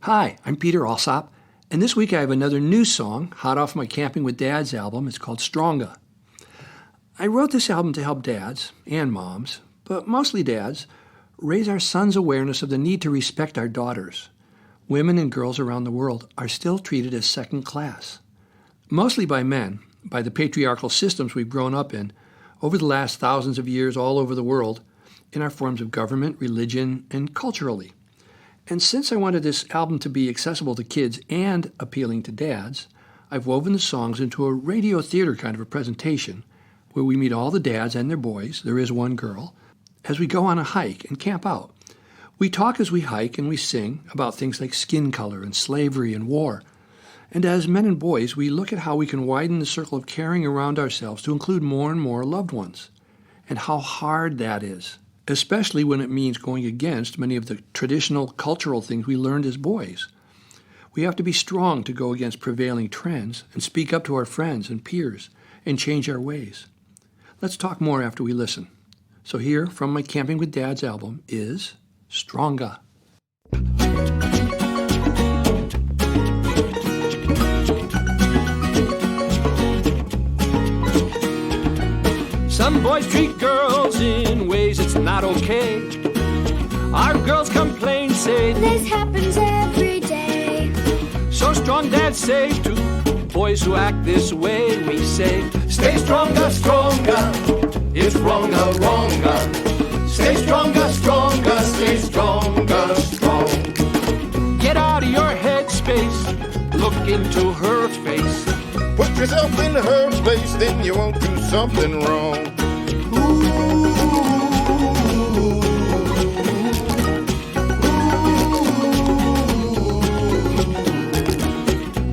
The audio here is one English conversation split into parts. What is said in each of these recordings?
Hi, I'm Peter Alsop, and this week I have another new song, hot off my Camping with Dads album. It's called Stronga. I wrote this album to help dads and moms, but mostly dads, raise our sons' awareness of the need to respect our daughters. Women and girls around the world are still treated as second class, mostly by men, by the patriarchal systems we've grown up in over the last thousands of years all over the world, in our forms of government, religion, and culturally. And since I wanted this album to be accessible to kids and appealing to dads, I've woven the songs into a radio theater kind of a presentation where we meet all the dads and their boys, there is one girl, as we go on a hike and camp out. We talk as we hike and we sing about things like skin color and slavery and war. And as men and boys, we look at how we can widen the circle of caring around ourselves to include more and more loved ones, and how hard that is, especially when it means going against many of the traditional cultural things we learned as boys. We have to be strong to go against prevailing trends and speak up to our friends and peers and change our ways. Let's talk more after we listen. So here, from my Camping with Dads album, is Stronga. Some boys treat girls in ways it's not okay. Our girls complain, say, this happens every day. So strong dads say to boys who act this way, we say, stay stronger, stronger, it's wronger, wronger. Stay stronger, stronger, stay stronger, strong. Get out of your head space, look into her face. Put yourself in her place, then you won't do something wrong.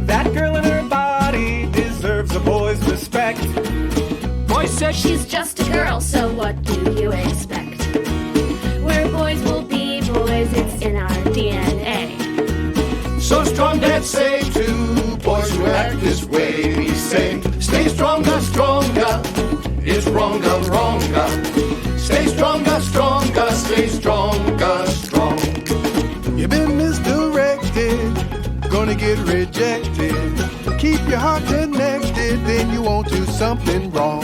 That girl in her body deserves a boy's respect. Boy says She's just a girl, so what do you expect? Where boys will be boys, it's in our DNA. So strong dads say to boys who act this way, we say, stay stronger, stronger, it's wronger, wronger. Stay stronger, stronger, stay stronger, strong. You've been misdirected, gonna get rejected. Keep your heart connected, then you won't do something wrong.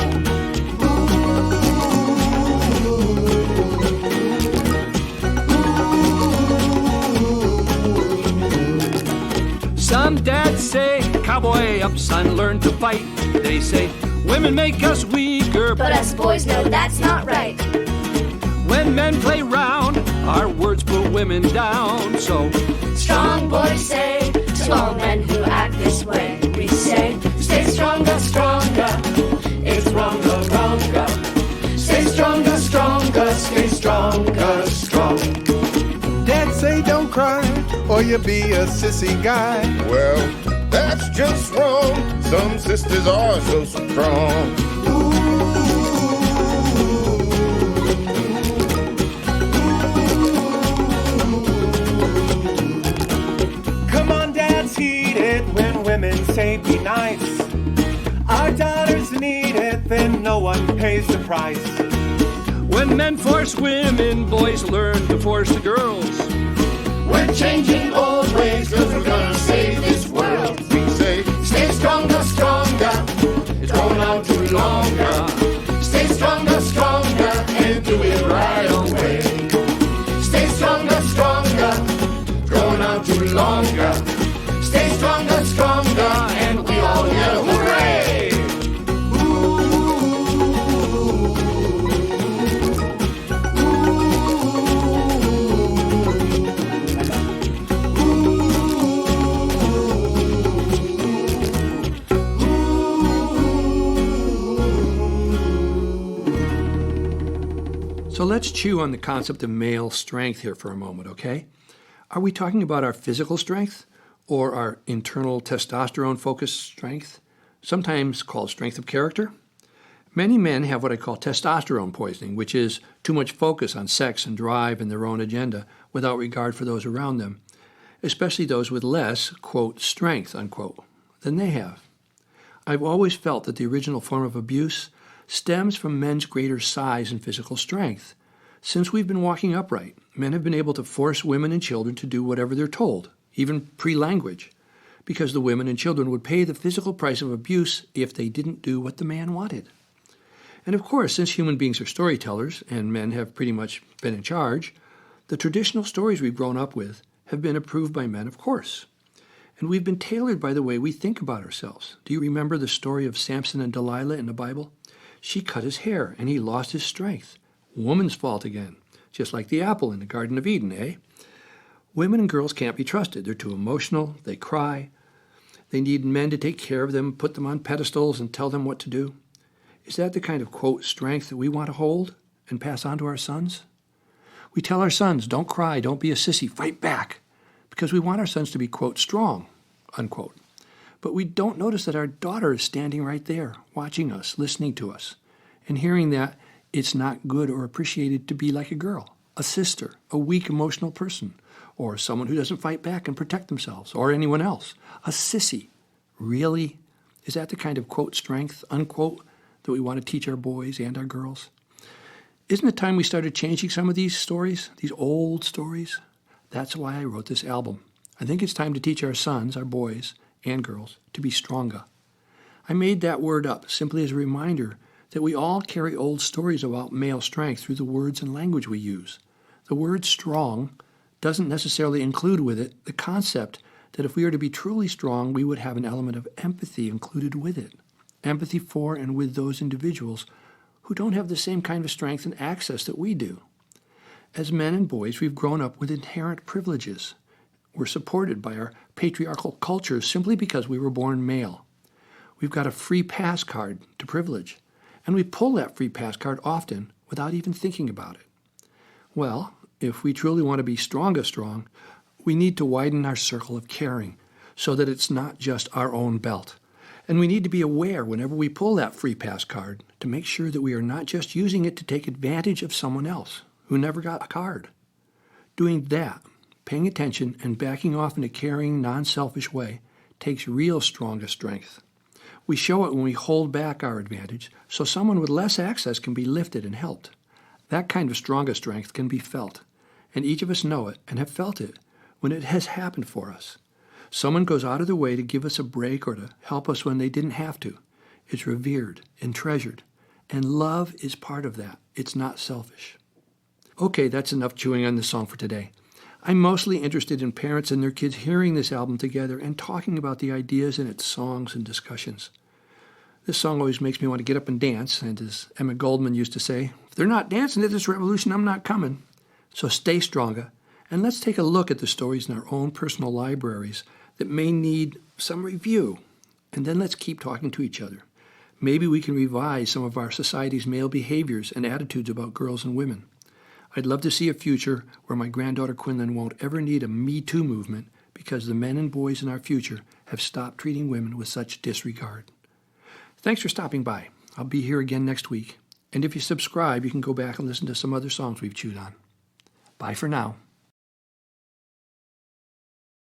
some dads say, cowboy up son, learn to fight. They say, women make us weaker, But us boys know that's not right. when men play round, our words put women down. So Strong boys say to all men who act this way, we say, stay stronger, stronger, it's wronger, wronger. Stay stronger, stronger, stay stronger, strong. Dads say don't cry, or you'll be a sissy guy. Well, that's just wrong. Some sisters are so strong. Come on, dads, heed it when women say be nice. Our daughters need it, then no one pays the price. when men force women, boys learn to force the girls. We're changing old ways, cause we're gonna save this world. We say, stay stronger, stronger, it's going on too longer. Stay stronger, stronger, and do it right away. Stay stronger, stronger, it's going on too longer. Stay stronger, stronger, and we all yell hooray! So let's chew on the concept of male strength here for a moment, okay? Are we talking about our physical strength or our internal testosterone-focused strength, sometimes called strength of character? Many men have what I call testosterone poisoning, which is too much focus on sex and drive and their own agenda without regard for those around them, especially those with less, quote, strength, unquote, than they have. I've always felt that the original form of abuse stems from men's greater size and physical strength. Since we've been walking upright, men have been able to force women and children to do whatever they're told, even pre-language, because the women and children would pay the physical price of abuse if they didn't do what the man wanted. And of course, since human beings are storytellers and men have pretty much been in charge, the traditional stories we've grown up with have been approved by men, of course. And we've been tailored by the way we think about ourselves. Do you remember the story of Samson and Delilah in the Bible? She cut his hair and he lost his strength. Woman's fault again, just like the apple in the Garden of Eden, eh? Women and girls can't be trusted. They're too emotional, they cry. They need men to take care of them, put them on pedestals, and tell them what to do. Is that the kind of, quote, strength that we want to hold and pass on to our sons? We tell our sons, don't cry, don't be a sissy, fight back, because we want our sons to be, quote, strong, unquote. But we don't notice that our daughter is standing right there, watching us, listening to us, and hearing that it's not good or appreciated to be like a girl, a sister, a weak emotional person, or someone who doesn't fight back and protect themselves, or anyone else, a sissy. Really? Is that the kind of, quote, strength, unquote, that we want to teach our boys and our girls? Isn't it time we started changing some of these stories, these old stories? That's why I wrote this album. I think it's time to teach our sons, our boys and girls, to be Stronga. I made that word up simply as a reminder that we all carry old stories about male strength through the words and language we use. The word strong doesn't necessarily include with it the concept that if we are to be truly strong, we would have an element of empathy included with it. Empathy for and with those individuals who don't have the same kind of strength and access that we do. As men and boys, we've grown up with inherent privileges. We're supported by our patriarchal culture simply because we were born male. We've got a free pass card to privilege, and we pull that free pass card often without even thinking about it. Well, if we truly want to be strong, we need to widen our circle of caring so that it's not just our own belt. And we need to be aware whenever we pull that free pass card to make sure that we are not just using it to take advantage of someone else who never got a card. Doing that, paying attention and backing off in a caring, non-selfish way takes real Stronga strength. We show it when we hold back our advantage so someone with less access can be lifted and helped. That kind of Stronga strength can be felt, and each of us know it and have felt it when it has happened for us. Someone goes out of their way to give us a break or to help us when they didn't have to. It's revered and treasured, and love is part of that. It's not selfish. Okay, that's enough chewing on this song for today. I'm mostly interested in parents and their kids hearing this album together and talking about the ideas in its songs and discussions. This song always makes me want to get up and dance, and as Emma Goldman used to say, if they're not dancing to this revolution, I'm not coming. So stay Stronga, and let's take a look at the stories in our own personal libraries that may need some review, and then let's keep talking to each other. Maybe we can revise some of our society's male behaviors and attitudes about girls and women. I'd love to see a future where my granddaughter Quinlan won't ever need a Me Too movement because the men and boys in our future have stopped treating women with such disregard. Thanks for stopping by. I'll be here again next week. And if you subscribe, you can go back and listen to some other songs we've chewed on. Bye for now.